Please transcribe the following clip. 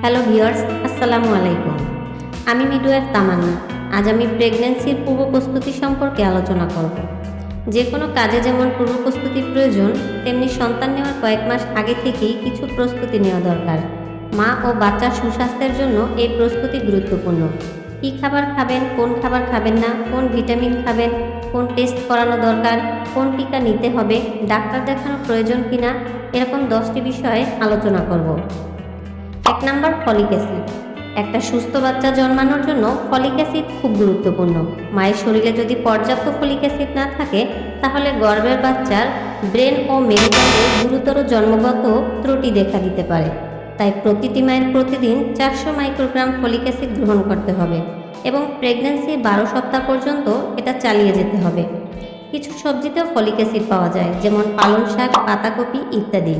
Hello viewers, আসসালামু আলাইকুম। আমি মিডওয়াইফ তামান্না। আজ আমি প্রেগন্যান্সির পূর্ব প্রস্তুতি সম্পর্কে আলোচনা করব। যে কোনো কাজে যেমন পূর্ব প্রস্তুতি প্রয়োজন, তেমনি সন্তান নেওয়ার কয়েক মাস আগে থেকেই কিছু প্রস্তুতি নেওয়া দরকার। মা ও বাচ্চার সুস্বাস্থ্যের জন্য এই প্রস্তুতি গুরুত্বপূর্ণ। কী খাবার খাবেন, কোন খাবার খাবেন না, কোন ভিটামিন খাবেন, কোন টেস্ট করানো দরকার, কোন টিকা নিতে হবে, ডাক্তার দেখানো প্রয়োজন কিনা, এরকম 10টি বিষয়ে আলোচনা করব। 1 নাম্বার, ফলিক অ্যাসিড। একটা সুস্থ বাচ্চা জন্মানোর জন্য ফলিক অ্যাসিড খুব গুরুত্বপূর্ণ। মায়ের শরীরে যদি পর্যাপ্ত ফলিক অ্যাসিড না থাকে, তাহলে গর্ভের বাচ্চার ব্রেন ও মেরুদণ্ডে গুরুতর জন্মগত ত্রুটি দেখা দিতে পারে। তাই প্রতিটি মায়ের প্রতিদিন 400 মাইক্রোগ্রাম ফলিক অ্যাসিড গ্রহণ করতে হবে এবং প্রেগন্যান্সি 12 সপ্তাহ পর্যন্ত এটা চালিয়ে যেতে হবে। কিছু সবজিতেও ফলিক অ্যাসিড পাওয়া যায়, যেমন পালং শাক, পাতাকপি ইত্যাদি।